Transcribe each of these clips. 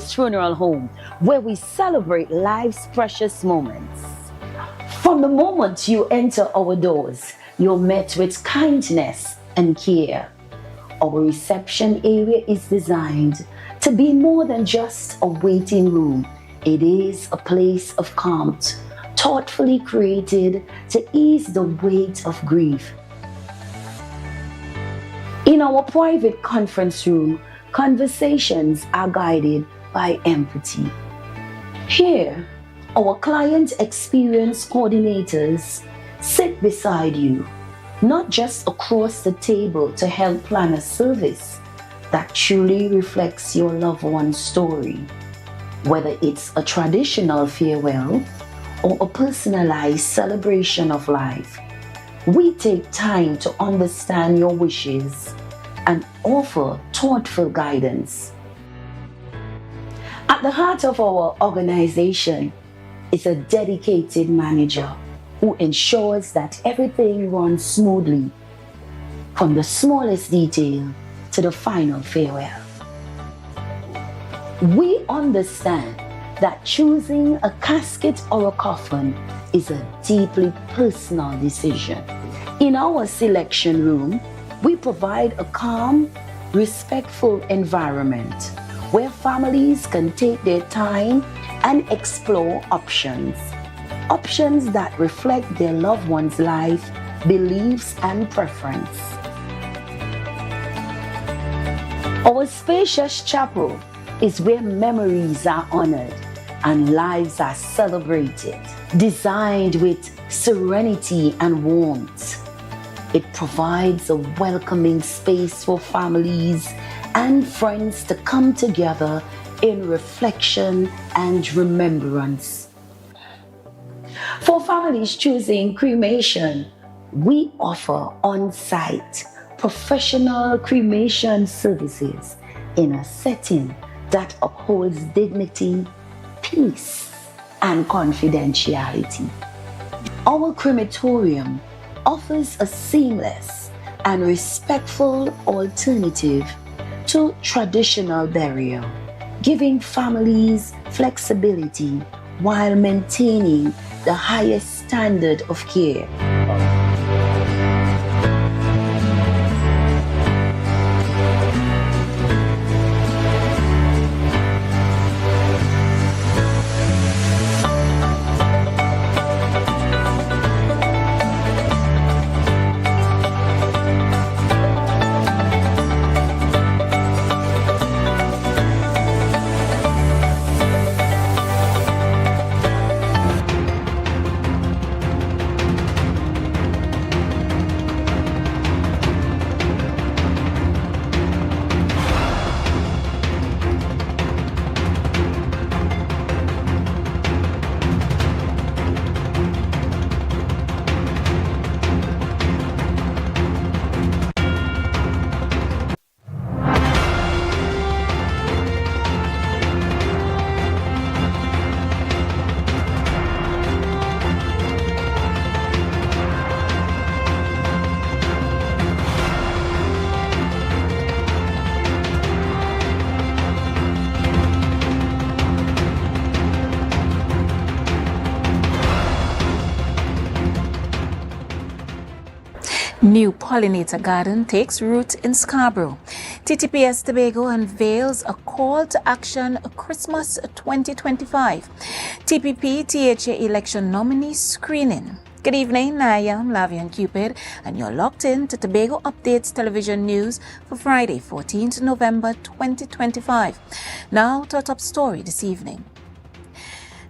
Funeral Home, where we celebrate life's precious moments. From the moment you enter our doors, you're met with kindness and care. Our reception area is designed to be more than just a waiting room. It is a place of calm, thoughtfully created to ease the weight of grief. In our private conference room, conversations are guided by empathy. Here, our client experience coordinators sit beside you, not just across the table to help plan a service that truly reflects your loved one's story. Whether it's a traditional farewell or a personalized celebration of life, we take time to understand your wishes and offer thoughtful guidance. At the heart of our organization is a dedicated manager who ensures that everything runs smoothly, from the smallest detail to the final farewell. We understand that choosing a casket or a coffin is a deeply personal decision. In our selection room, we provide a calm, respectful environment where families can take their time and explore options that reflect their loved one's life, beliefs, and preference. Our spacious chapel is where memories are honored and lives are celebrated. Designed with serenity and warmth, it provides a welcoming space for families and friends to come together in reflection and remembrance. For families choosing cremation, we offer on-site professional cremation services in a setting that upholds dignity, peace, and confidentiality. Our crematorium offers a seamless and respectful alternative to traditional burial, giving families flexibility while maintaining the highest standard of care. New pollinator garden takes root in Scarborough. TTPS Tobago unveils a call to action Christmas 2025. TPP THA election nominee screening. Good evening, I am Lavian Cupid and you're locked in to Tobago Updates Television News for Friday, 14th November 2025. Now to our top story this evening.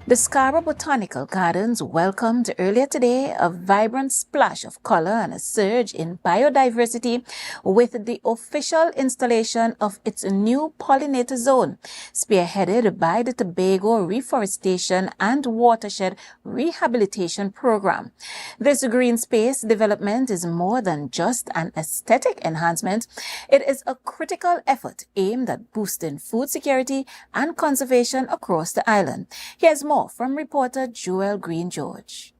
The Scarborough Botanical Gardens welcomed earlier today a vibrant splash of color and a surge in biodiversity with the official installation of its new pollinator zone, spearheaded by the Tobago Reforestation and Watershed Rehabilitation Program. This green space development is more than just an aesthetic enhancement. It is a critical effort aimed at boosting food security and conservation across the island. Here's more from reporter Joel Green George.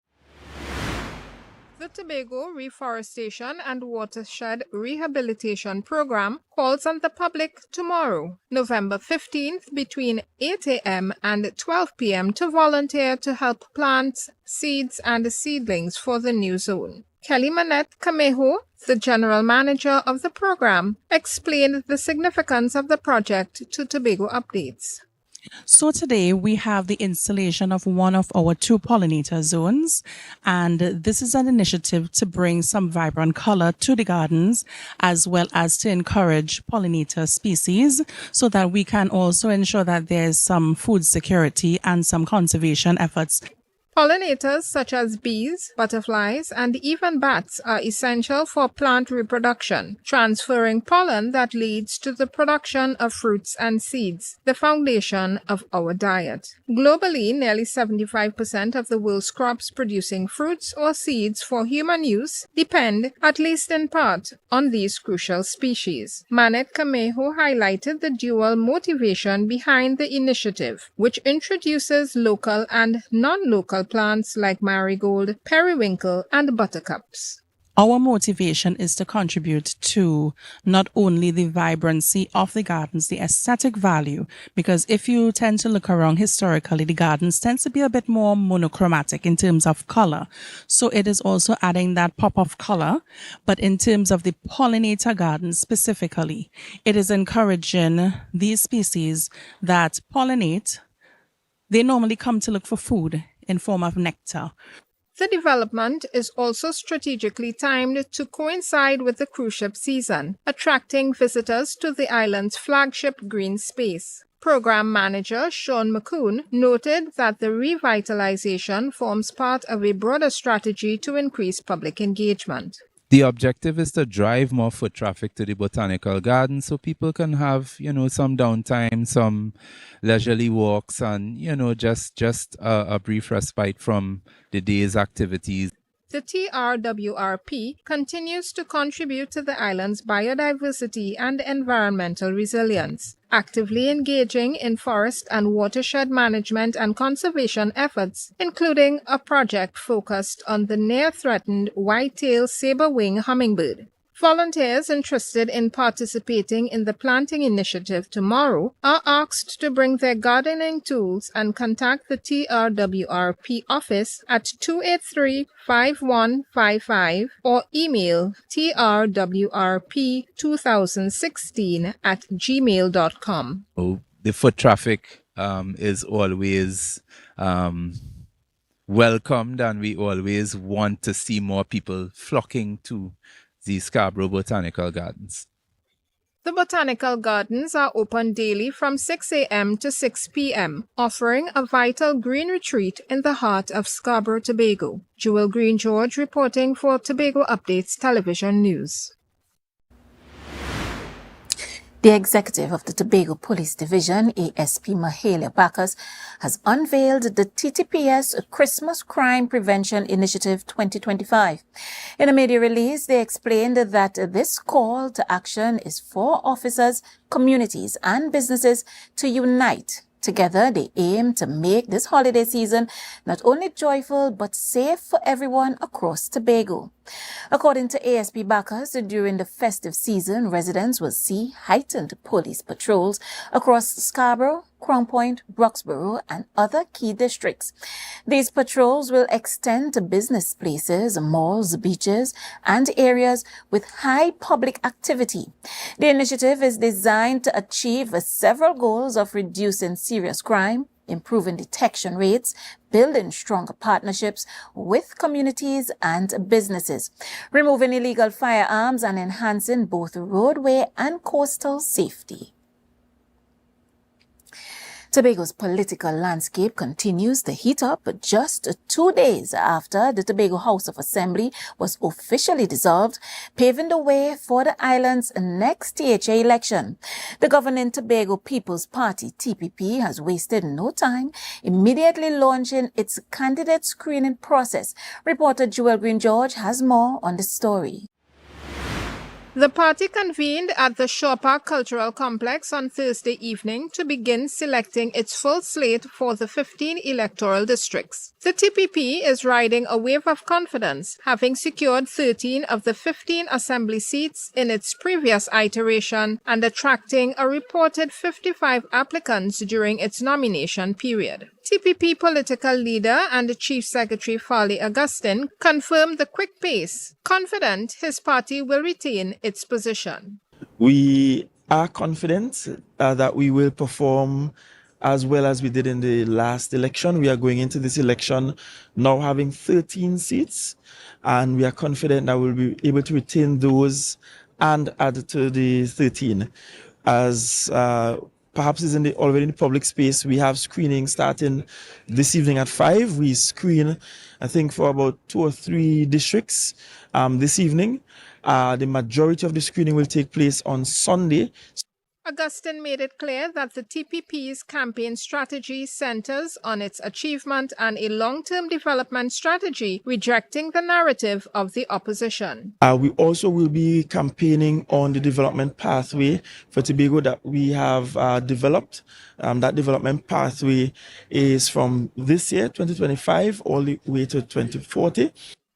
The Tobago Reforestation and Watershed Rehabilitation Program calls on the public tomorrow, November 15th, between 8 a.m. and 12 p.m. to volunteer to help plant seeds and seedlings for the new zone. Kelly Manette Camejo, the general manager of the program, explained the significance of the project to Tobago Updates. So today we have the installation of one of our 2 pollinator zones, and this is an initiative to bring some vibrant color to the gardens as well as to encourage pollinator species so that we can also ensure that there's some food security and some conservation efforts. Pollinators such as bees, butterflies, and even bats are essential for plant reproduction, transferring pollen that leads to the production of fruits and seeds, the foundation of our diet. Globally, nearly 75% of the world's crops producing fruits or seeds for human use depend, at least in part, on these crucial species. Manette Camejo highlighted the dual motivation behind the initiative, which introduces local and non-local plants like marigold, periwinkle, and buttercups. Our motivation is to contribute to not only the vibrancy of the gardens, the aesthetic value, because if you tend to look around historically, the gardens tend to be a bit more monochromatic in terms of color. So it is also adding that pop of color. But in terms of the pollinator gardens specifically, it is encouraging these species that pollinate. They normally come to look for food in form of nectar. The development is also strategically timed to coincide with the cruise ship season, attracting visitors to the island's flagship green space. Program manager Sean McCoon noted that the revitalization forms part of a broader strategy to increase public engagement. The objective is to drive more foot traffic to the botanical garden so people can have, some downtime, some leisurely walks, and, just a brief respite from the day's activities. The TRWRP continues to contribute to the island's biodiversity and environmental resilience, actively engaging in forest and watershed management and conservation efforts, including a project focused on the near-threatened white-tailed saber-wing hummingbird. Volunteers interested in participating in the planting initiative tomorrow are asked to bring their gardening tools and contact the TRWRP office at 283-5155 or email trwrp2016@gmail.com. The foot traffic is always welcomed, and we always want to see more people flocking to the Scarborough Botanical Gardens. The Botanical Gardens are open daily from 6 a.m. to 6 p.m., offering a vital green retreat in the heart of Scarborough, Tobago. Jewel Green George reporting for Tobago Updates Television News. The executive of the Tobago Police Division, ASP Mahalia Bacchus, has unveiled the TTPS Christmas Crime Prevention Initiative 2025. In a media release, they explained that this call to action is for officers, communities, and businesses to unite. Together, they aim to make this holiday season not only joyful but safe for everyone across Tobago. According to ASP Bacchus, during the festive season, residents will see heightened police patrols across Scarborough, Crown Point, Roxborough, and other key districts. These patrols will extend to business places, malls, beaches, and areas with high public activity. The initiative is designed to achieve several goals of reducing serious crime, improving detection rates, building stronger partnerships with communities and businesses, removing illegal firearms, and enhancing both roadway and coastal safety. Tobago's political landscape continues to heat up just 2 days after the Tobago House of Assembly was officially dissolved, paving the way for the island's next THA election. The governing Tobago People's Party, TPP, has wasted no time, immediately launching its candidate screening process. Reporter Jewel Green George has more on the story. The party convened at the Shaw Park Cultural Complex on Thursday evening to begin selecting its full slate for the 15 electoral districts. The TPP is riding a wave of confidence, having secured 13 of the 15 assembly seats in its previous iteration and attracting a reported 55 applicants during its nomination period. TPP political leader and Chief Secretary Farley Augustine confirmed the quick pace, confident his party will retain its position. We are confident that we will perform as well as we did in the last election. We are going into this election now having 13 seats, and we are confident that we'll be able to retain those and add to the 13. As perhaps is already in the public space, we have screening starting this evening at 5. We screen, I think, for about 2 or 3 districts this evening. The majority of the screening will take place on Sunday. Augustine made it clear that the TPP's campaign strategy centers on its achievement and a long-term development strategy, rejecting the narrative of the opposition. We also will be campaigning on the development pathway for Tobago that we have developed. That development pathway is from this year, 2025, all the way to 2040.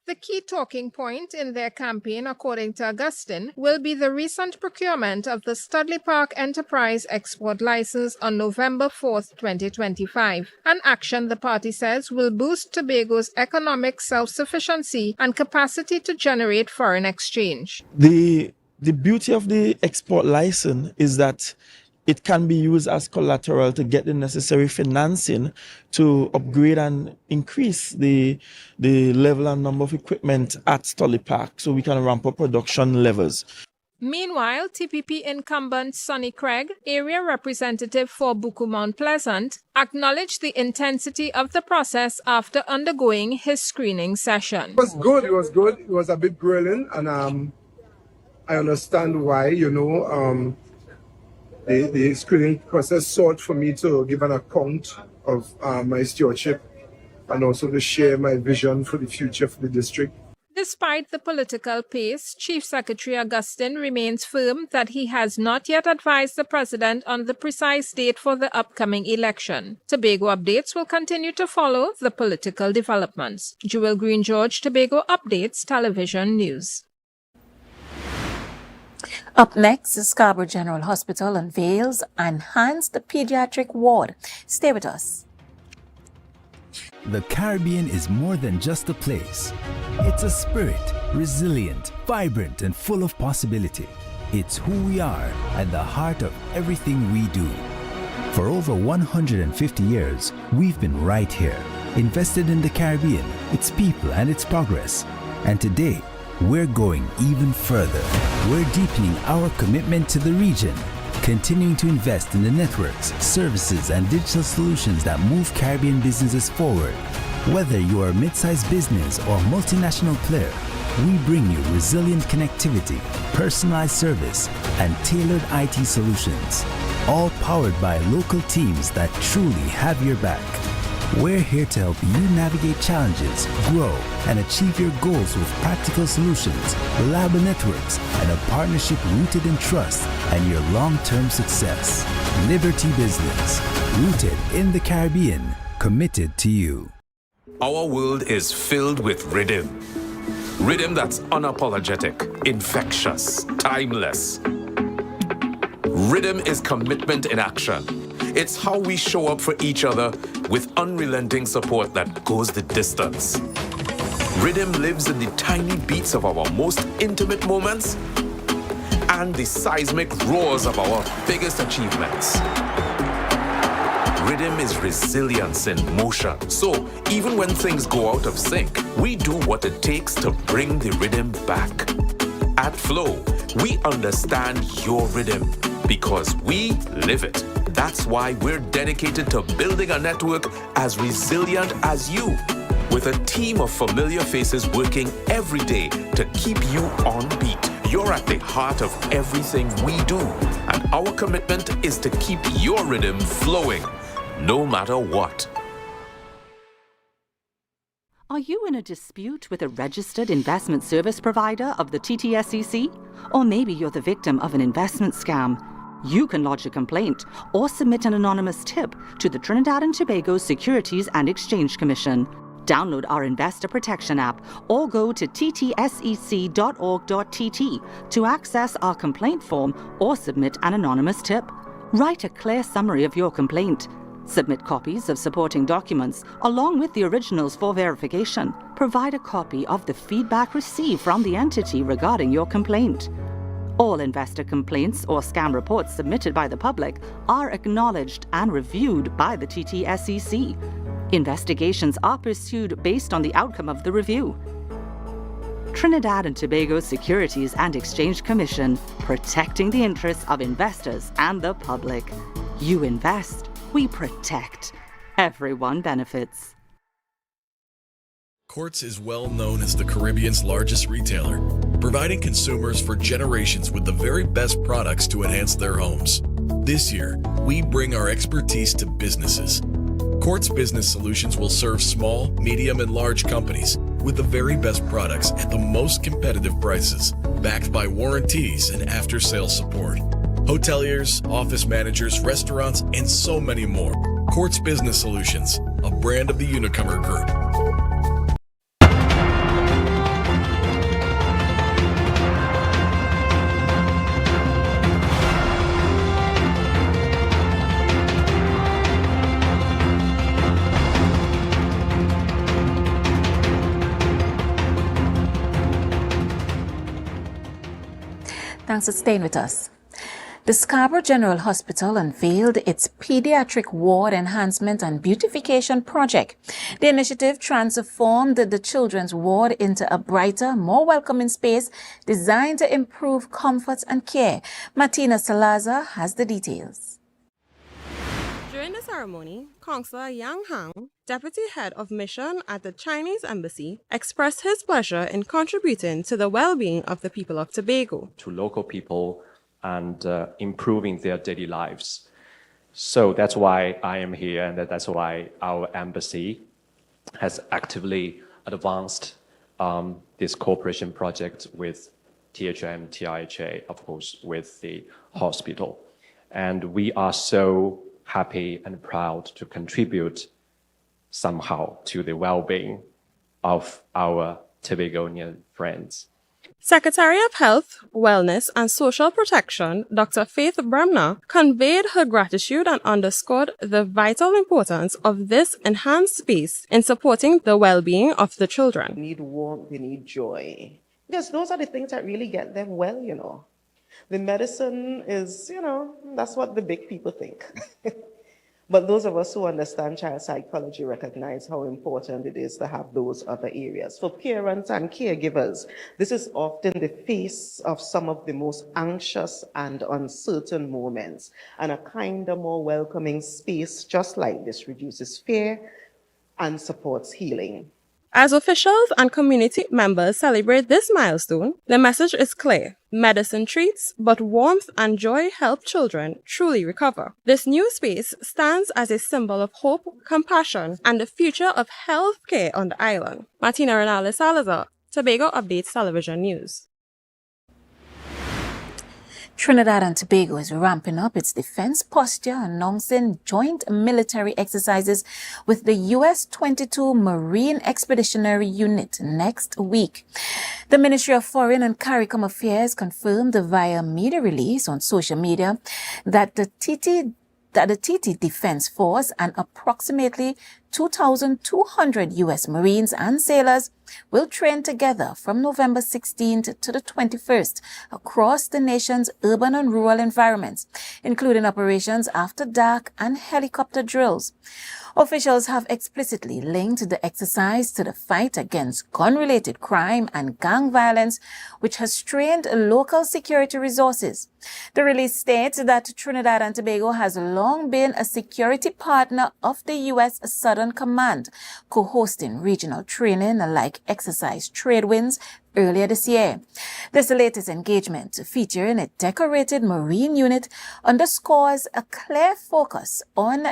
The key talking point in their campaign, according to Augustine, will be the recent procurement of the Studley Park Enterprise Export License on November 4, 2025, an action the party says will boost Tobago's economic self-sufficiency and capacity to generate foreign exchange. The beauty of the export license is that it can be used as collateral to get the necessary financing to upgrade and increase the level and number of equipment at Studley Park so we can ramp up production levels. Meanwhile, TPP incumbent Sonny Craig, area representative for Buku Mount Pleasant, acknowledged the intensity of the process after undergoing his screening session. It was good. It was a bit grueling, and I understand why, the screening process sought for me to give an account of my stewardship and also to share my vision for the future for the district. Despite the political pace, Chief Secretary Augustine remains firm that he has not yet advised the President on the precise date for the upcoming election. Tobago Updates will continue to follow the political developments. Jewel Green George, Tobago Updates Television News. Up next, the Scarborough General Hospital unveils enhanced pediatric ward. Stay with us. The Caribbean is more than just a place. It's a spirit, resilient, vibrant, and full of possibility. It's who we are at the heart of everything we do. For over 150 years, we've been right here, invested in the Caribbean, its people, and its progress. And today, we're going even further. We're deepening our commitment to the region, continuing to invest in the networks, services, and digital solutions that move Caribbean businesses forward. Whether you are a mid-sized business or a multinational player, we bring you resilient connectivity, personalized service, and tailored IT solutions, all powered by local teams that truly have your back. We're here to help you navigate challenges, grow, and achieve your goals with practical solutions, reliable networks, and a partnership rooted in trust and your long-term success. Liberty Business, rooted in the Caribbean, committed to you. Our world is filled with rhythm. Rhythm that's unapologetic, infectious, timeless. Rhythm is commitment in action. It's how we show up for each other with unrelenting support that goes the distance. Rhythm lives in the tiny beats of our most intimate moments and the seismic roars of our biggest achievements. Rhythm is resilience in motion. So even when things go out of sync, we do what it takes to bring the rhythm back. At Flow, we understand your rhythm because we live it. That's why we're dedicated to building a network as resilient as you, with a team of familiar faces working every day to keep you on beat. You're at the heart of everything we do, and our commitment is to keep your rhythm flowing, no matter what. Are you in a dispute with a registered investment service provider of the TTSEC? Or maybe you're the victim of an investment scam? You can lodge a complaint or submit an anonymous tip to the Trinidad and Tobago Securities and Exchange Commission. Download our Investor Protection app or go to ttsec.org.tt to access our complaint form or submit an anonymous tip. Write a clear summary of your complaint. Submit copies of supporting documents along with the originals for verification. Provide a copy of the feedback received from the entity regarding your complaint. All investor complaints or scam reports submitted by the public are acknowledged and reviewed by the TTSEC. Investigations are pursued based on the outcome of the review. Trinidad and Tobago Securities and Exchange Commission, protecting the interests of investors and the public. You invest, we protect. Everyone benefits. Courts is well known as the Caribbean's largest retailer, providing consumers for generations with the very best products to enhance their homes. This year, we bring our expertise to businesses. Courts Business Solutions will serve small, medium, and large companies with the very best products at the most competitive prices, backed by warranties and after-sales support. Hoteliers, office managers, restaurants, and so many more. Courts Business Solutions, a brand of the Unicomer Group. Thanks for staying with us. The Scarborough General Hospital unveiled its Pediatric Ward Enhancement and Beautification Project. The initiative transformed the children's ward into a brighter, more welcoming space designed to improve comfort and care. Martina Salazar has the details. During the ceremony, Councillor Yang Hang, Deputy Head of Mission at the Chinese Embassy, expressed his pleasure in contributing to the well-being of the people of Tobago. To local people and improving their daily lives. So that's why I am here, and that's why our embassy has actively advanced this cooperation project with THM, TIHA, of course, with the hospital. And we are so happy and proud to contribute somehow to the well-being of our Tobagonian friends. Secretary of Health, Wellness and Social Protection, Dr. Faith Bremner, conveyed her gratitude and underscored the vital importance of this enhanced space in supporting the well-being of the children. They need warmth, they need joy. Because those are the things that really get them well, you know. The medicine is, you know, that's what the big people think. But those of us who understand child psychology recognize how important it is to have those other areas. For parents and caregivers, this is often the face of some of the most anxious and uncertain moments. And a kinder, more welcoming space just like this reduces fear and supports healing. As officials and community members celebrate this milestone, the message is clear. Medicine treats, but warmth and joy help children truly recover. This new space stands as a symbol of hope, compassion, and the future of health care on the island. Martina Renales Salazar, Tobago Updates Television News. Trinidad and Tobago is ramping up its defense posture, announcing joint military exercises with the U.S. 22 Marine Expeditionary Unit next week. The Ministry of Foreign and CARICOM Affairs confirmed via media release on social media that the TT Defense Force and approximately 2,200 U.S. Marines and sailors will train together from November 16th to the 21st across the nation's urban and rural environments, including operations after dark and helicopter drills. Officials have explicitly linked the exercise to the fight against gun-related crime and gang violence, which has strained local security resources. The release states that Trinidad and Tobago has long been a security partner of the U.S. Southern Command, co-hosting regional training like exercise trade winds earlier this year. This latest engagement, featuring a decorated Marine unit, underscores a clear focus on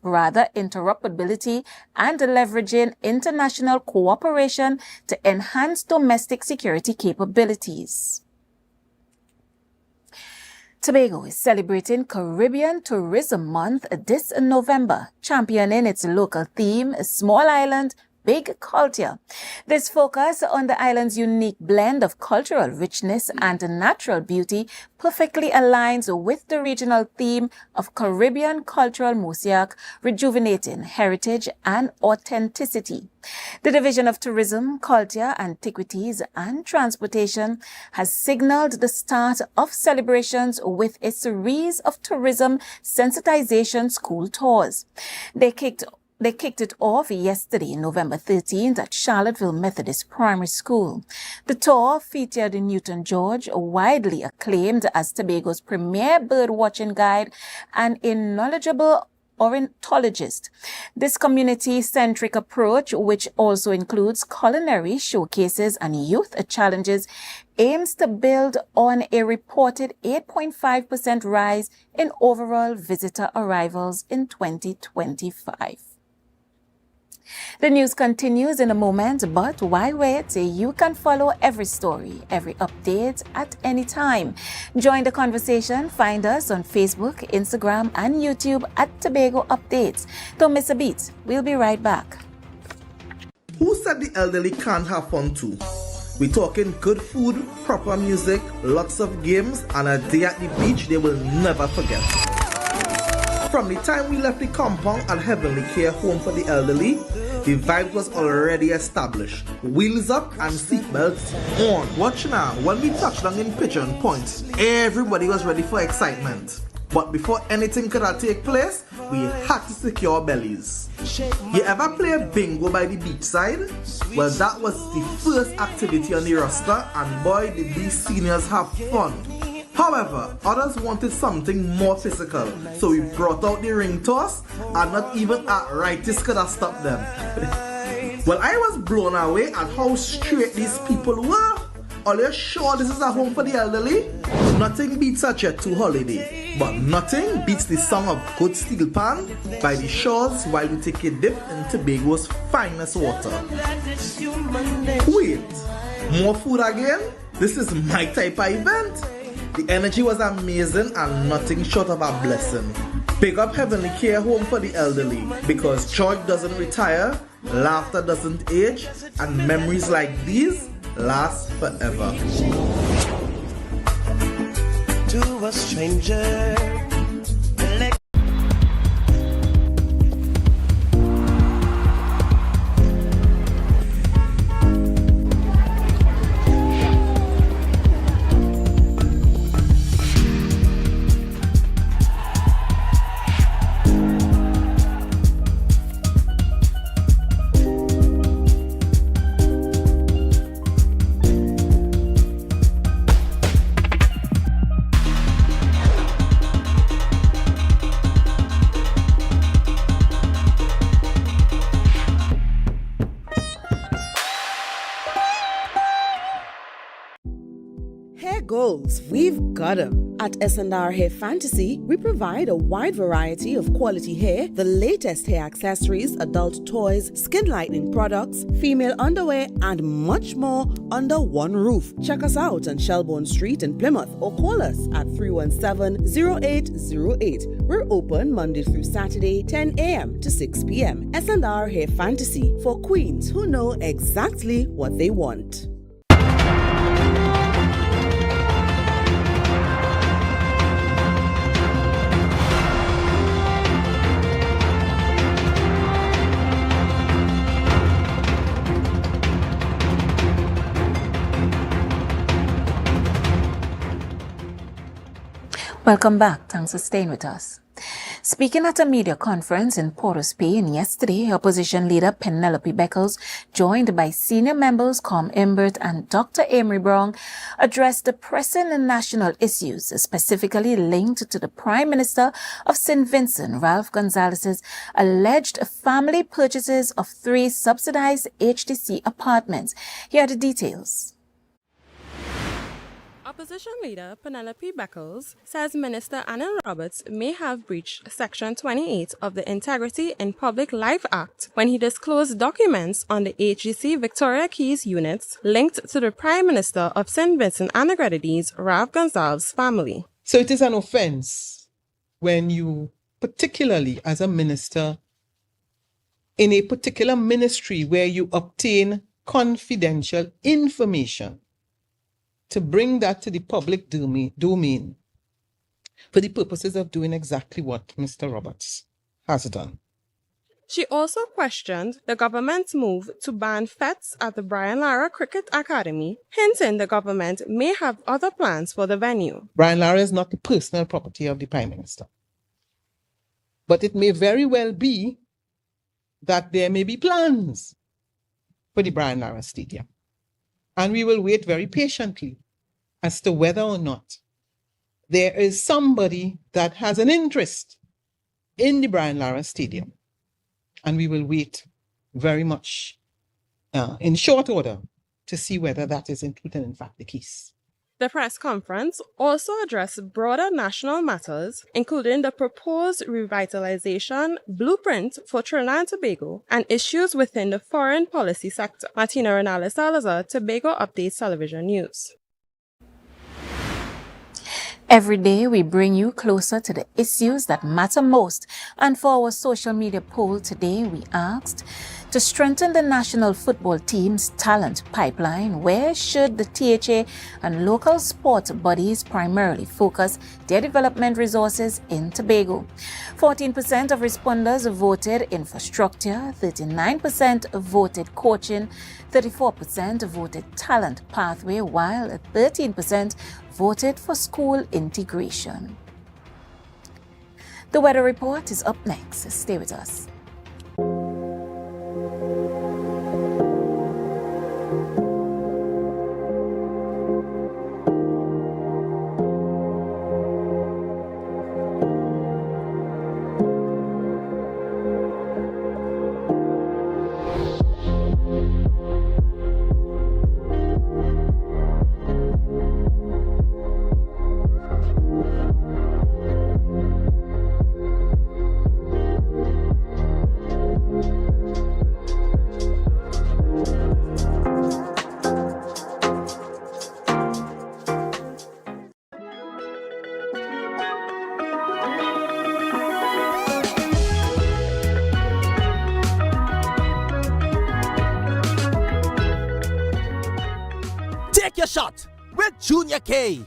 rather interoperability and leveraging international cooperation to enhance domestic security capabilities. Tobago is celebrating Caribbean Tourism Month this November, championing its local theme, Small Island, Big Culture. This focus on the island's unique blend of cultural richness and natural beauty perfectly aligns with the regional theme of Caribbean cultural mosaic, rejuvenating heritage and authenticity. The Division of Tourism, Culture, Antiquities and Transportation has signaled the start of celebrations with a series of tourism sensitization school tours. They kicked it off yesterday, November 13th, at Charlottesville Methodist Primary School. The tour featured Newton George, widely acclaimed as Tobago's premier bird-watching guide and a knowledgeable ornithologist. This community-centric approach, which also includes culinary showcases and youth challenges, aims to build on a reported 8.5% rise in overall visitor arrivals in 2025. The news continues in a moment, but why wait? You can follow every story, every update at any time. Join the conversation. Find us on Facebook, Instagram, and YouTube at Tobago Updates. Don't miss a beat. We'll be right back. Who said the elderly can't have fun too? We're talking good food, proper music, lots of games, and a day at the beach they will never forget. From the time we left the compound at Heavenly Care Home for the Elderly, the vibe was already established. Wheels up and seatbelts on. Watch now, when we touched down in Pigeon Point, everybody was ready for excitement. But before anything could take place, we had to secure bellies. You ever play bingo by the beachside? Well, that was the first activity on the roster, and boy did these seniors have fun. However, others wanted something more physical, so we brought out the ring toss, and not even arthritis could have stopped them. Well, I was blown away at how straight these people were. Are you sure this is a home for the elderly? Nothing beats a Jet 2 holiday, but nothing beats the song of Good Steel Pan by the shores while we take a dip in Tobago's finest water. Wait, more food again? This is my type of event. The energy was amazing and nothing short of a blessing. Pick up Heavenly Care Home for the Elderly, because joy doesn't retire, laughter doesn't age, and memories like these last forever. To a stranger. Goals, we've got them. At S&R Hair Fantasy, we provide a wide variety of quality hair, the latest hair accessories, adult toys, skin lightening products, female underwear, and much more under one roof. Check us out on Shelbourne Street in Plymouth or call us at 317-0808. We're open Monday through Saturday, 10 a.m. to 6 p.m. S&R Hair Fantasy, for queens who know exactly what they want. Welcome back. Thanks for staying with us. Speaking at a media conference in Port-au-Spain yesterday, opposition leader Penelope Beckles, joined by senior members Com Imbert and Dr. Amory Brown, addressed the pressing national issues, specifically linked to the Prime Minister of St. Vincent, Ralph Gonzalez's alleged family purchases of 3 subsidized HTC apartments. Here are the details. Opposition leader Penelope Beckles says Minister Annan Roberts may have breached Section 28 of the Integrity in Public Life Act when he disclosed documents on the HGC Victoria Keys units linked to the Prime Minister of St. Vincent and the Grenadines, Rav Gonsalves' family. So it is an offense when you, particularly as a minister in a particular ministry where you obtain confidential information, to bring that to the public domain for the purposes of doing exactly what Mr. Roberts has done. She also questioned the government's move to ban fetes at the Brian Lara Cricket Academy, hinting the government may have other plans for the venue. Brian Lara is not the personal property of the Prime Minister. But it may very well be that there may be plans for the Brian Lara Stadium. And we will wait very patiently as to whether or not there is somebody that has an interest in the Brian Lara Stadium. And we will wait very much in short order to see whether that is in fact the case. The press conference also addressed broader national matters, including the proposed revitalization blueprint for Trinidad and Tobago and issues within the foreign policy sector. Martina Renales Salazar, Tobago Updates Television News. Every day we bring you closer to the issues that matter most. And for our social media poll today, we asked, to strengthen the national football team's talent pipeline, where should the THA and local sport bodies primarily focus their development resources in Tobago? 14% of responders voted infrastructure, 39% voted coaching, 34% voted talent pathway, while 13% voted for school integration. The weather report is up next. Stay with us. Take your shot with Junior K.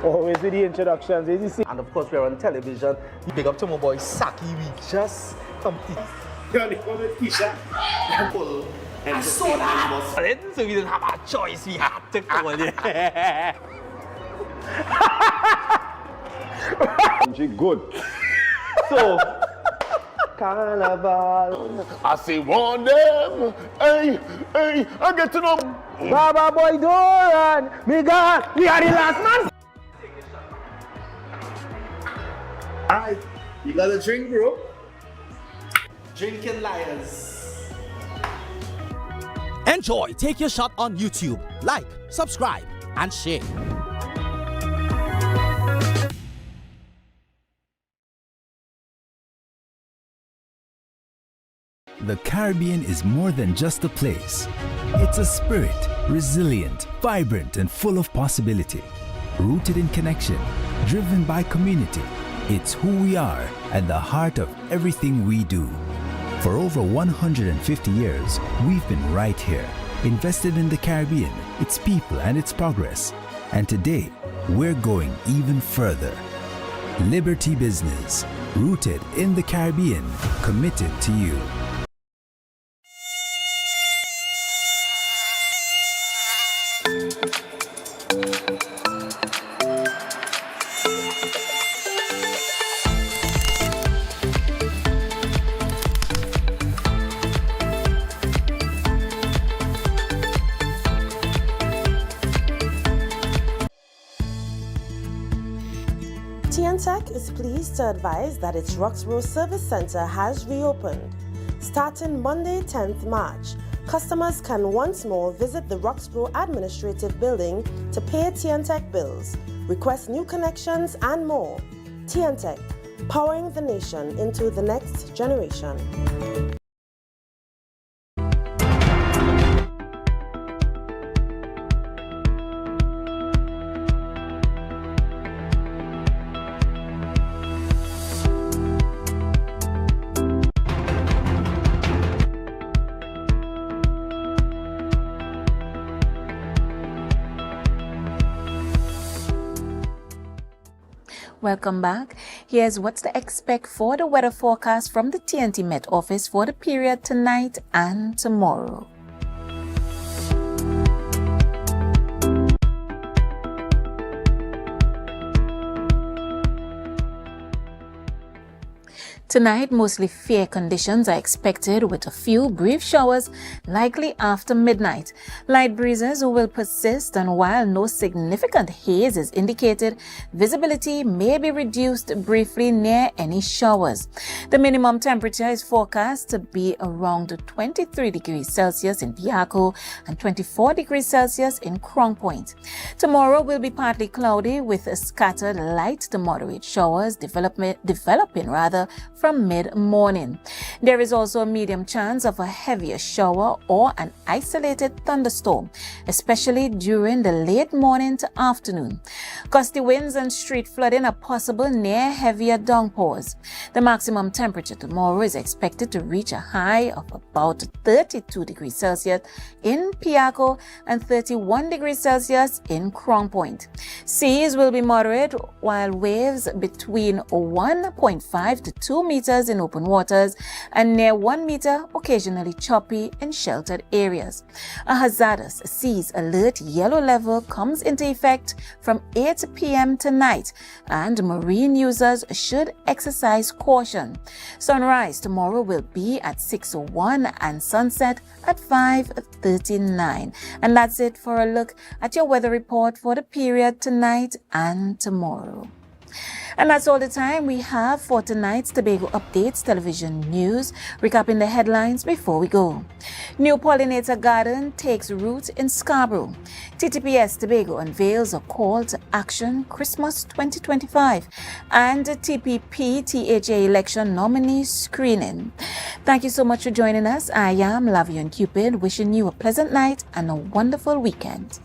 Always with the introductions, as you see. And of course, we're on television. Big up to my boy Saki. We just complete. I saw that. So we didn't have a choice. We had to call it. Good. So, Carnival. I say, warn them. Hey, I get to know. Baba boy, Doran. Me God, we are the last man. Alright, you got a drink, bro? Drinking liars. Enjoy Take Your Shot on YouTube. Like, subscribe, and share. The Caribbean is more than just a place. It's a spirit, resilient, vibrant, and full of possibility. Rooted in connection, driven by community. It's who we are at the heart of everything we do. For over 150 years, we've been right here, invested in the Caribbean, its people, and its progress. And today, we're going even further. Liberty Business, rooted in the Caribbean, committed to you. TNTech is pleased to advise that its Roxborough Service Center has reopened. Starting Monday, 10th March, customers can once more visit the Roxborough Administrative Building to pay TNTech bills, request new connections, and more. TNTech, powering the nation into the next generation. Welcome back. Here's what's to expect for the weather forecast from the TNT Met Office for the period tonight and tomorrow. Tonight, mostly fair conditions are expected with a few brief showers likely after midnight. Light breezes will persist, and while no significant haze is indicated, visibility may be reduced briefly near any showers. The minimum temperature is forecast to be around 23 degrees Celsius in Tobago and 24 degrees Celsius in Crown Point. Tomorrow will be partly cloudy with scattered light to moderate showers developing from mid-morning. There is also a medium chance of a heavier shower or an isolated thunderstorm, especially during the late morning to afternoon. Gusty winds and street flooding are possible near heavier downpours. The maximum temperature tomorrow is expected to reach a high of about 32 degrees Celsius in Pediatric and 31 degrees Celsius in Crown Point. Seas will be moderate, while waves between 1.5 to 2 meters in open waters and near 1 meter, occasionally choppy in sheltered areas. A hazardous seas alert yellow level comes into effect from 8 p.m. tonight, and marine users should exercise caution. Sunrise tomorrow will be at 6:01 and sunset at 5:39. And that's it for a look at your weather report for the period tonight and tomorrow. And that's all the time we have for tonight's Tobago Updates television news. Recapping the headlines before we go. New pollinator garden takes root in Scarborough. TTPS Tobago unveils a call to action Christmas 2025 and TPP THA election nominee screening. Thank you so much for joining us. I am Lavian Cupid, wishing you a pleasant night and a wonderful weekend.